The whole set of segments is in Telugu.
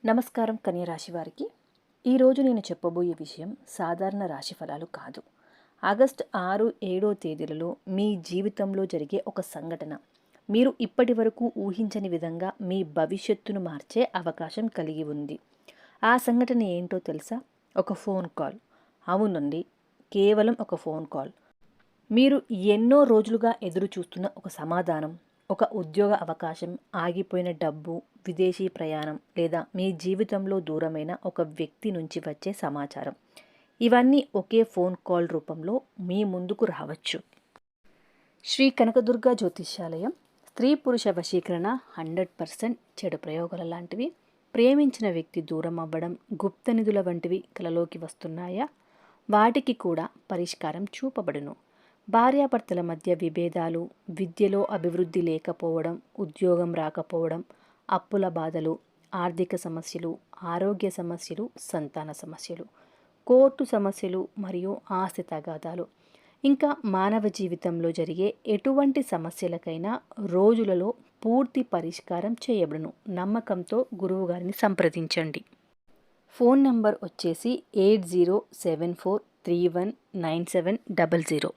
నమస్కారం కన్య రాశి వారికి. ఈరోజు నేను చెప్పబోయే విషయం సాధారణ రాశి ఫలాలు కాదు. ఆగస్టు 6, 7 తేదీలలో మీ జీవితంలో జరిగే ఒక సంఘటన మీరు ఇప్పటి వరకు ఊహించని విధంగా మీ భవిష్యత్తును మార్చే అవకాశం కలిగి ఉంది. ఆ సంఘటన ఏంటో తెలుసా? ఒక ఫోన్ కాల్. అవునండి, కేవలం ఒక ఫోన్ కాల్. మీరు ఎన్నో రోజులుగా ఎదురు చూస్తున్న ఒక సమాధానం, ఒక ఉద్యోగ అవకాశం, ఆగిపోయిన డబ్బు, విదేశీ ప్రయాణం లేదా మీ జీవితంలో దూరమైన ఒక వ్యక్తి నుంచి వచ్చే సమాచారం. ఇవన్నీ ఒకే ఫోన్ కాల్ రూపంలో మీ ముందుకు రావచ్చు. శ్రీ కనకదుర్గ జ్యోతిష్యాలయం స్త్రీ పురుష వశీకరణ 100% చెడు ప్రయోగాల లాంటివి, ప్రేమించిన వ్యక్తి దూరం అవ్వడం, గుప్త నిధుల వంటివి కలలోకి వస్తున్నాయా? వాటికి కూడా పరిష్కారం చూపబడును. భార్యాభర్తల మధ్య విభేదాలు, విద్యలో అభివృద్ధి లేకపోవడం, ఉద్యోగం రాకపోవడం, అప్పుల బాధలు, ఆర్థిక సమస్యలు, ఆరోగ్య సమస్యలు, సంతాన సమస్యలు, కోర్టు సమస్యలు మరియు ఆస్తి తగాదాలు, ఇంకా మానవ జీవితంలో జరిగే ఎటువంటి సమస్యలకైనా రోజులలో పూర్తి పరిష్కారం చేయబడును. నమ్మకంతో గురువుగారిని సంప్రదించండి. ఫోన్ నంబర్ వచ్చేసి 8074319700.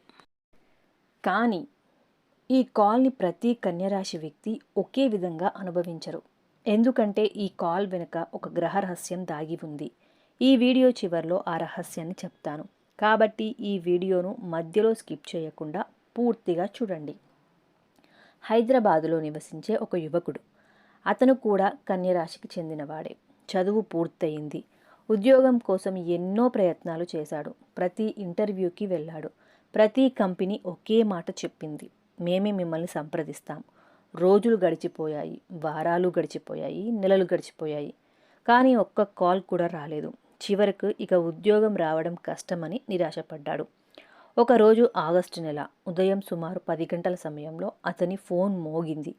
కానీ ఈ కాల్ని ప్రతి కన్యరాశి వ్యక్తి ఒకే విధంగా అనుభవించరు. ఎందుకంటే ఈ కాల్ వెనుక ఒక గ్రహ రహస్యం దాగి ఉంది. ఈ వీడియో చివరిలో ఆ రహస్యాన్ని చెప్తాను. కాబట్టి ఈ వీడియోను మధ్యలో స్కిప్ చేయకుండా పూర్తిగా చూడండి. హైదరాబాదులో నివసించే ఒక యువకుడు. అతను కూడా కన్యరాశికి చెందినవాడే. చదువు పూర్తయింది. ఉద్యోగం కోసం ఎన్నో ప్రయత్నాలు చేశాడు. ప్రతి ఇంటర్వ్యూకి వెళ్ళాడు. ప్రతి కంపెనీ ఒకే మాట చెప్పింది, మేమే మిమ్మల్ని సంప్రదిస్తాం. రోజులు గడిచిపోయాయి, వారాలు గడిచిపోయాయి, నెలలు గడిచిపోయాయి. కానీ ఒక్క కాల్ కూడా రాలేదు. చివరకు ఇక ఉద్యోగం రావడం కష్టమని నిరాశపడ్డాడు. ఒకరోజు ఆగస్టు నెల ఉదయం సుమారు 10 గంటల సమయంలో అతని ఫోన్ మోగింది.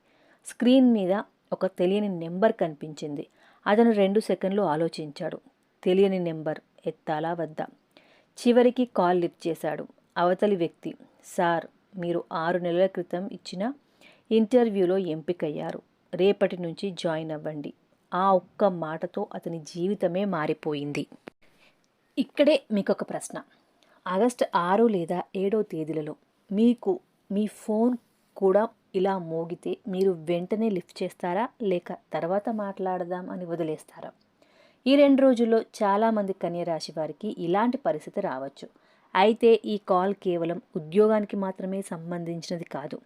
స్క్రీన్ మీద ఒక తెలియని నెంబర్ కనిపించింది. అతను 2 సెకండ్లు ఆలోచించాడు. తెలియని నెంబర్, ఎత్తాలా వద్దా? చివరికి కాల్ లిఫ్ట్ చేశాడు. అవతలి వ్యక్తి, సార్, మీరు 6 నెలల క్రితం ఇచ్చిన ఇంటర్వ్యూలో ఎంపికయ్యారు. రేపటి నుంచి జాయిన్ అవ్వండి. ఆ ఒక్క మాటతో అతని జీవితమే మారిపోయింది. ఇక్కడే మీకు ఒక ప్రశ్న. ఆగస్టు 6 లేదా 7 తేదీలలో మీకు మీ ఫోన్ కూడా ఇలా మోగితే మీరు వెంటనే లిఫ్ట్ చేస్తారా, లేక తర్వాత మాట్లాడదాం అని వదిలేస్తారా? ఈ 2 రోజుల్లో చాలామంది కన్యరాశి వారికి ఇలాంటి పరిస్థితి రావచ్చు. అయితే ఈ కాల్ కేవలం ఉద్యోగానికి మాత్రమే సంబంధించినది కాదు.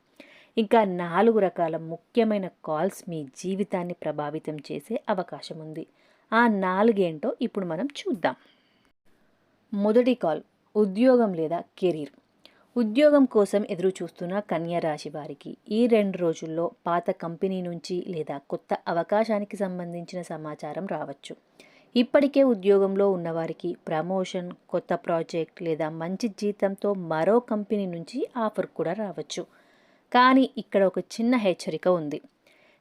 ఇంకా 4 రకాల ముఖ్యమైన కాల్స్ మీ జీవితాన్ని ప్రభావితం చేసే అవకాశం ఉంది. ఆ 4 ఏంటో ఇప్పుడు మనం చూద్దాం. మొదటి కాల్, ఉద్యోగం లేదా కెరీర్. ఉద్యోగం కోసం ఎదురు చూస్తున్న కన్యా రాశి వారికి ఈ 2 రోజుల్లో పాత కంపెనీ నుంచి లేదా కొత్త అవకాశానికి సంబంధించిన సమాచారం రావచ్చు. ఇప్పటికే ఉద్యోగంలో ఉన్నవారికి ప్రమోషన్, కొత్త ప్రాజెక్ట్ లేదా మంచి జీతంతో మరో కంపెనీ నుంచి ఆఫర్ కూడా రావచ్చు. కానీ ఇక్కడ ఒక చిన్న హెచ్చరిక ఉంది.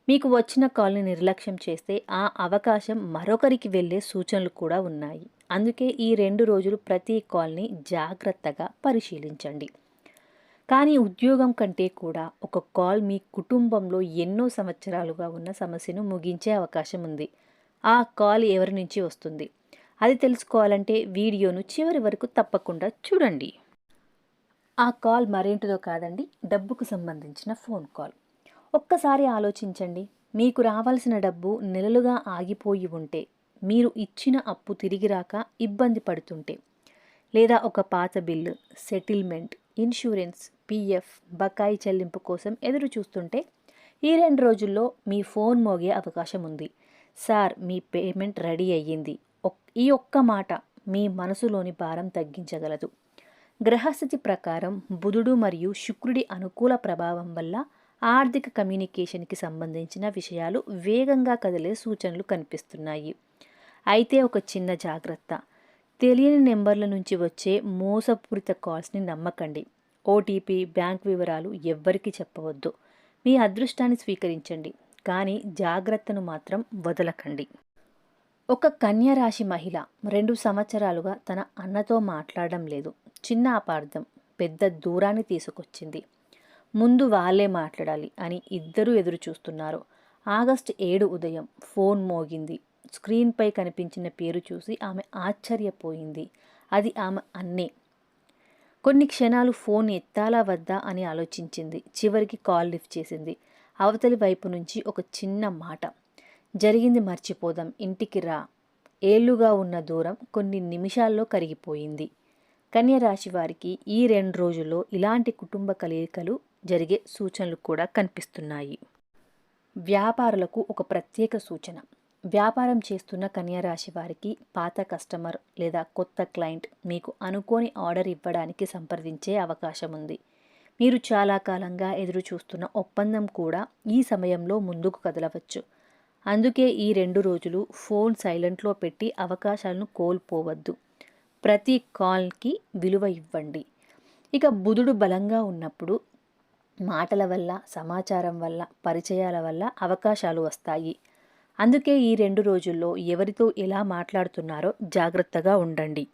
మీకు వచ్చిన కాల్ని నిర్లక్ష్యం చేస్తే ఆ అవకాశం మరొకరికి వెళ్ళే సూచనలు కూడా ఉన్నాయి. అందుకే ఈ 2 రోజులు ప్రతి కాల్ని జాగ్రత్తగా పరిశీలించండి. కానీ ఉద్యోగం కంటే కూడా ఒక కాల్ మీ కుటుంబంలో ఎన్నో సంవత్సరాలుగా ఉన్న సమస్యను ముగించే అవకాశం ఉంది. ఆ కాల్ ఎవరి నుంచి వస్తుంది అది తెలుసుకోవాలంటే వీడియోను చివరి వరకు తప్పకుండా చూడండి. ఆ కాల్ మరేంటిదో కాదండి, డబ్బుకు సంబంధించిన ఫోన్ కాల్. ఒక్కసారి ఆలోచించండి. మీకు రావాల్సిన డబ్బు నెలలుగా ఆగిపోయి ఉంటే, మీరు ఇచ్చిన అప్పు తిరిగి రాక ఇబ్బంది పడుతుంటే, లేదా ఒక పాత బిల్లు, సెటిల్మెంట్, ఇన్సూరెన్స్, పిఎఫ్ బకాయి చెల్లింపు కోసం ఎదురు చూస్తుంటే ఈ 2 రోజుల్లో మీ ఫోన్ మోగే అవకాశం ఉంది. సార్, మీ పేమెంట్ రెడీ అయ్యింది. ఈ ఒక్క మాట మీ మనసులోని భారం తగ్గించగలదు. గ్రహస్థితి ప్రకారం బుధుడు మరియు శుక్రుడి అనుకూల ప్రభావం వల్ల ఆర్థిక కమ్యూనికేషన్కి సంబంధించిన విషయాలు వేగంగా కదిలే సూచనలు కనిపిస్తున్నాయి. అయితే ఒక చిన్న జాగ్రత్త. తెలియని నెంబర్ల నుంచి వచ్చే మోసపూరిత కాల్స్ని నమ్మకండి. ఓటీపీ, బ్యాంక్ వివరాలు ఎవ్వరికీ చెప్పవద్దు. మీ అదృష్టాన్ని స్వీకరించండి, కానీ జాగ్రత్తను మాత్రం వదలకండి. ఒక కన్యా రాశి మహిళ 2 సంవత్సరాలుగా తన అన్నతో మాట్లాడడం లేదు. చిన్న అపార్థం పెద్ద దూరాన్ని తీసుకొచ్చింది. ముందు వాళ్ళే మాట్లాడాలి అని ఇద్దరూ ఎదురు చూస్తున్నారు. ఆగస్టు 7 ఉదయం ఫోన్ మోగింది. స్క్రీన్పై కనిపించిన పేరు చూసి ఆమె ఆశ్చర్యపోయింది. అది ఆమె అన్నే. కొన్ని క్షణాలు ఫోన్ ఎత్తాలా వద్దా అని ఆలోచించింది. చివరికి కాల్ లిఫ్ట్ చేసింది. అవతలి వైపు నుంచి ఒక చిన్న మాట, జరిగింది మర్చిపోదాం, ఇంటికి రా. ఏళ్లుగా ఉన్న దూరం కొన్ని నిమిషాల్లో కరిగిపోయింది. కన్యరాశి వారికి ఈ 2 రోజుల్లో ఇలాంటి కుటుంబ కలయికలు జరిగే సూచనలు కూడా కనిపిస్తున్నాయి. వ్యాపారులకు ఒక ప్రత్యేక సూచన. వ్యాపారం చేస్తున్న కన్యరాశి వారికి పాత కస్టమర్ లేదా కొత్త క్లయింట్ మీకు అనుకోని ఆర్డర్ ఇవ్వడానికి సంప్రదించే అవకాశం ఉంది. మీరు చాలా కాలంగా ఎదురు చూస్తున్న ఒప్పందం కూడా ఈ సమయంలో ముందుకు కదలవచ్చు. అందుకే ఈ 2 రోజులు ఫోన్ సైలెంట్లో పెట్టి అవకాశాలను కోల్పోవద్దు. ప్రతి కాల్కి విలువ ఇవ్వండి. ఇక బుధుడు బలంగా ఉన్నప్పుడు మాటల వల్ల, సమాచారం వల్ల, పరిచయాల వల్ల అవకాశాలు వస్తాయి. అందుకే ఈ 2 రోజుల్లో ఎవరితో ఎలా మాట్లాడుతున్నారో జాగ్రత్తగా ఉండండి.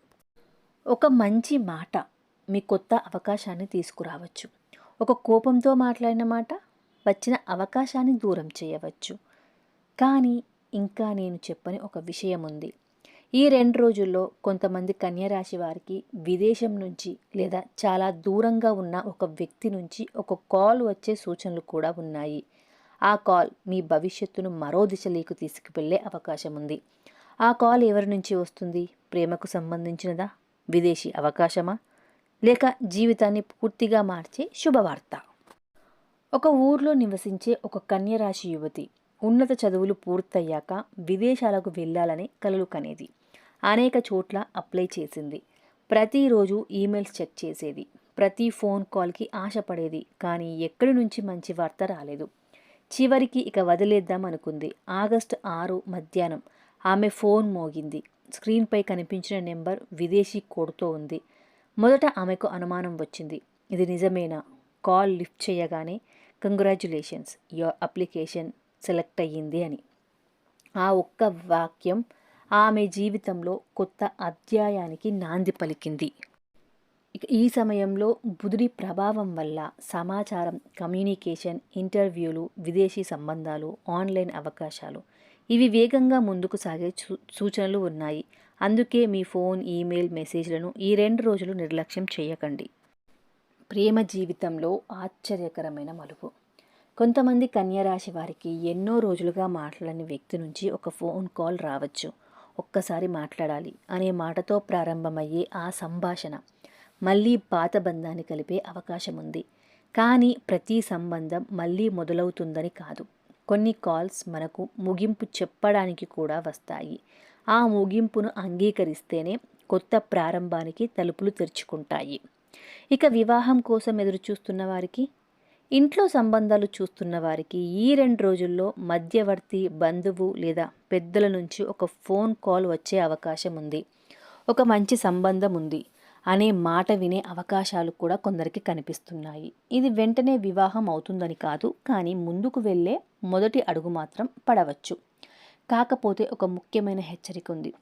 ఒక మంచి మాట మీ కొత్త అవకాశాన్ని తీసుకురావచ్చు. ఒక కోపంతో మాట్లాడిన మాట వచ్చిన అవకాశాన్ని దూరం చేయవచ్చు. కానీ ఇంకా నేను చెప్పని ఒక విషయం ఉంది. ఈ 2 రోజుల్లో కొంతమంది కన్యరాశి వారికి విదేశం నుంచి లేదా చాలా దూరంగా ఉన్న ఒక వ్యక్తి నుంచి ఒక కాల్ వచ్చే సూచనలు కూడా ఉన్నాయి. ఆ కాల్ మీ భవిష్యత్తును మరో దిశలోకి తీసుకువెళ్ళే అవకాశం ఉంది. ఆ కాల్ ఎవరి నుంచి వస్తుంది? ప్రేమకు సంబంధించినదా? విదేశీ అవకాశమా? లేక జీవితాన్ని పూర్తిగా మార్చే శుభవార్త? ఒక ఊర్లో నివసించే ఒక కన్యరాశి యువతి ఉన్నత చదువులు పూర్తయ్యాక విదేశాలకు వెళ్ళాలని కలలు కనేది. అనేక చోట్ల అప్లై చేసింది. ప్రతిరోజు ఈమెయిల్స్ చెక్ చేసేది. ప్రతి ఫోన్ కాల్కి ఆశపడేది. కానీ ఎక్కడి నుంచి మంచి వార్త రాలేదు. చివరికి ఇక వదిలేద్దాం అనుకుంది. ఆగస్టు 6 మధ్యాహ్నం ఆమె ఫోన్ మోగింది. స్క్రీన్పై కనిపించిన నెంబర్ విదేశీ కోడ్తో ఉంది. మొదట ఆమెకు అనుమానం వచ్చింది. ఇది నిజమేనా? కాల్ లిఫ్ట్ చేయగానే కంగ్రాచ్యులేషన్స్, యువర్ అప్లికేషన్ సెలెక్ట్ అయ్యింది అని. ఆ ఒక్క వాక్యం ఆమె జీవితంలో కొత్త అధ్యాయానికి నాంది పలికింది. ఈ సమయంలో బుధుడి ప్రభావం వల్ల సమాచారం, కమ్యూనికేషన్, ఇంటర్వ్యూలు, విదేశీ సంబంధాలు, ఆన్లైన్ అవకాశాలు ఇవి వేగంగా ముందుకు సాగే సూచనలు ఉన్నాయి. అందుకే మీ ఫోన్, ఈమెయిల్ మెసేజ్లను ఈ 2 రోజులు నిర్లక్ష్యం చేయకండి. ప్రేమ జీవితంలో ఆశ్చర్యకరమైన మలుపు. కొంతమంది కన్యరాశి వారికి ఎన్నో రోజులుగా మాట్లాడని వ్యక్తి నుంచి ఒక ఫోన్ కాల్ రావచ్చు. ఒక్కసారి మాట్లాడాలి అనే మాటతో ప్రారంభమయ్యే ఆ సంభాషణ మళ్ళీ పాత బంధాన్ని కలిపే అవకాశం ఉంది. కానీ ప్రతి సంబంధం మళ్ళీ మొదలవుతుందని కాదు. కొన్ని కాల్స్ మనకు ముగింపు చెప్పడానికి కూడా వస్తాయి. ఆ ముగింపును అంగీకరిస్తేనే కొత్త ప్రారంభానికి తలుపులు తెరుచుకుంటాయి. ఇక వివాహం కోసం ఎదురు చూస్తున్న వారికి, ఇంట్లో సంబంధాలు చూస్తున్న వారికి ఈ 2 రోజుల్లో మధ్యవర్తి, బంధువు లేదా పెద్దల నుంచి ఒక ఫోన్ కాల్ వచ్చే అవకాశం ఉంది. ఒక మంచి సంబంధం ఉంది అనే మాట వినే అవకాశాలు కూడా కొందరికి కనిపిస్తున్నాయి. ఇది వెంటనే వివాహం అవుతుందని కాదు, కానీ ముందుకు వెళ్ళే మొదటి అడుగు మాత్రం పడవచ్చు. కాకపోతే ఒక ముఖ్యమైన హెచ్చరిక ఉంది.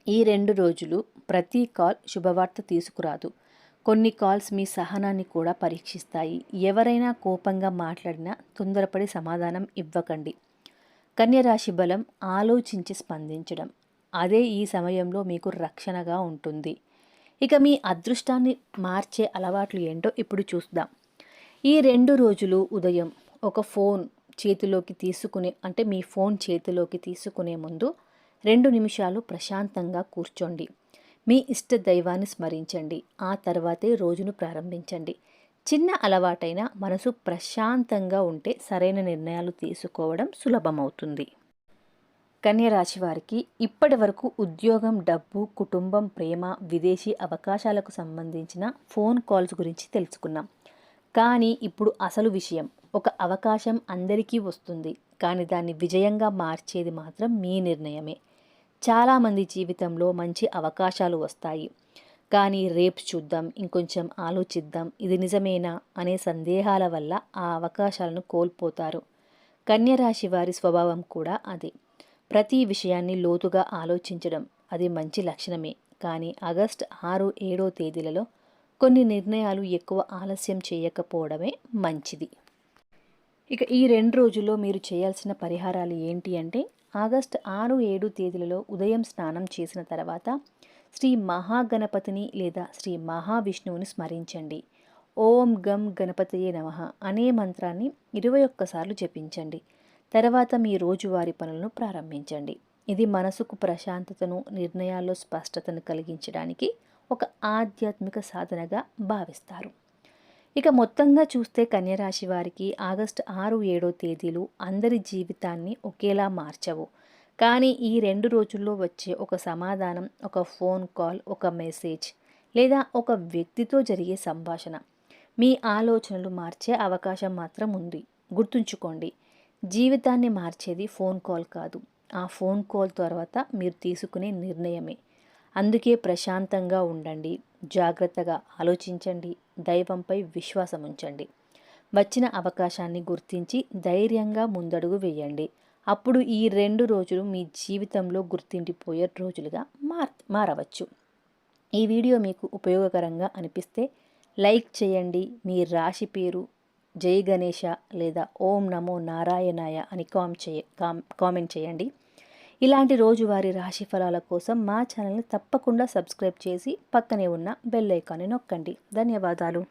ఈ 2 రోజులు ప్రతి కాల్ శుభవార్త తీసుకురాదు. కొన్ని కాల్స్ మీ సహనాన్ని కూడా పరీక్షిస్తాయి. ఎవరైనా కోపంగా మాట్లాడినా తొందరపడి సమాధానం ఇవ్వకండి. కన్యరాశి బలం ఆలోచించి స్పందించడం. అదే ఈ సమయంలో మీకు రక్షణగా ఉంటుంది. ఇక మీ అదృష్టాన్ని మార్చే అలవాట్లు ఏంటో ఇప్పుడు చూద్దాం. ఈ 2 రోజులు ఉదయం ఒక ఫోన్ చేతిలోకి మీ ఫోన్ చేతిలోకి తీసుకునే ముందు 2 నిమిషాలు ప్రశాంతంగా కూర్చోండి. మీ ఇష్ట దైవాన్ని స్మరించండి. ఆ తర్వాతే రోజును ప్రారంభించండి. చిన్న అలవాటైన మనసు ప్రశాంతంగా ఉంటే సరైన నిర్ణయాలు తీసుకోవడం సులభమవుతుంది. కన్యరాశి వారికి ఇప్పటి వరకు ఉద్యోగం, డబ్బు, కుటుంబం, ప్రేమ, విదేశీ అవకాశాలకు సంబంధించిన ఫోన్ కాల్స్ గురించి తెలుసుకున్నాం. కానీ ఇప్పుడు అసలు విషయం. ఒక అవకాశం అందరికీ వస్తుంది, కానీ దాన్ని విజయంగా మార్చేది మాత్రం మీ నిర్ణయమే. చాలామంది జీవితంలో మంచి అవకాశాలు వస్తాయి, కానీ రేపు చూద్దాం, ఇంకొంచెం ఆలోచిద్దాం, ఇది నిజమేనా అనే సందేహాల వల్ల ఆ అవకాశాలను కోల్పోతారు. కన్యరాశి వారి స్వభావం కూడా అదే. ప్రతి విషయాన్ని లోతుగా ఆలోచించడం అది మంచి లక్షణమే. కానీ ఆగస్టు 6, 7 తేదీలలో కొన్ని నిర్ణయాలు ఎక్కువ ఆలస్యం చేయకపోవడమే మంచిది. ఇక ఈ 2 రోజుల్లో మీరు చేయాల్సిన పరిహారాలు ఏంటి అంటే, ఆగస్టు 6, 7 తేదీలలో ఉదయం స్నానం చేసిన తర్వాత శ్రీ మహాగణపతిని లేదా శ్రీ మహావిష్ణువుని స్మరించండి. ఓం గం గణపతయే నమః అనే మంత్రాన్ని 21 సార్లు జపించండి. తర్వాత మీ రోజువారీ పనులను ప్రారంభించండి. ఇది మనసుకు ప్రశాంతతను, నిర్ణయాల్లో స్పష్టతను కలిగించడానికి ఒక ఆధ్యాత్మిక సాధనగా భావిస్తారు. ఇక మొత్తంగా చూస్తే కన్యరాశి వారికి ఆగస్టు 6, 7 తేదీలు అందరి జీవితాన్ని ఒకేలా మార్చవు. కానీ ఈ 2 రోజుల్లో వచ్చే ఒక సమాధానం, ఒక ఫోన్ కాల్, ఒక మెసేజ్ లేదా ఒక వ్యక్తితో జరిగే సంభాషణ మీ ఆలోచనలు మార్చే అవకాశం మాత్రం ఉంది. గుర్తుంచుకోండి, జీవితాన్ని మార్చేది ఫోన్ కాల్ కాదు, ఆ ఫోన్ కాల్ తర్వాత మీరు తీసుకునే నిర్ణయమే. అందుకే ప్రశాంతంగా ఉండండి, జాగ్రత్తగా ఆలోచించండి, దైవంపై విశ్వాసం ఉంచండి. వచ్చిన అవకాశాన్ని గుర్తించి ధైర్యంగా ముందడుగు వేయండి. అప్పుడు ఈ 2 రోజులు మీ జీవితంలో గుర్తుండిపోయే రోజులుగా మారవచ్చు. ఈ వీడియో మీకు ఉపయోగకరంగా అనిపిస్తే లైక్ చేయండి. మీ రాశి పేరు, జై గణేష లేదా ఓం నమో నారాయణాయ అని కామెంట్ చేయండి. ఇలాంటి రోజువారీ రాశి ఫలాల కోసం మా ఛానల్ని తప్పకుండా సబ్స్క్రైబ్ చేసి పక్కనే ఉన్న బెల్ ఐకాన్ని నొక్కండి. ధన్యవాదాలు.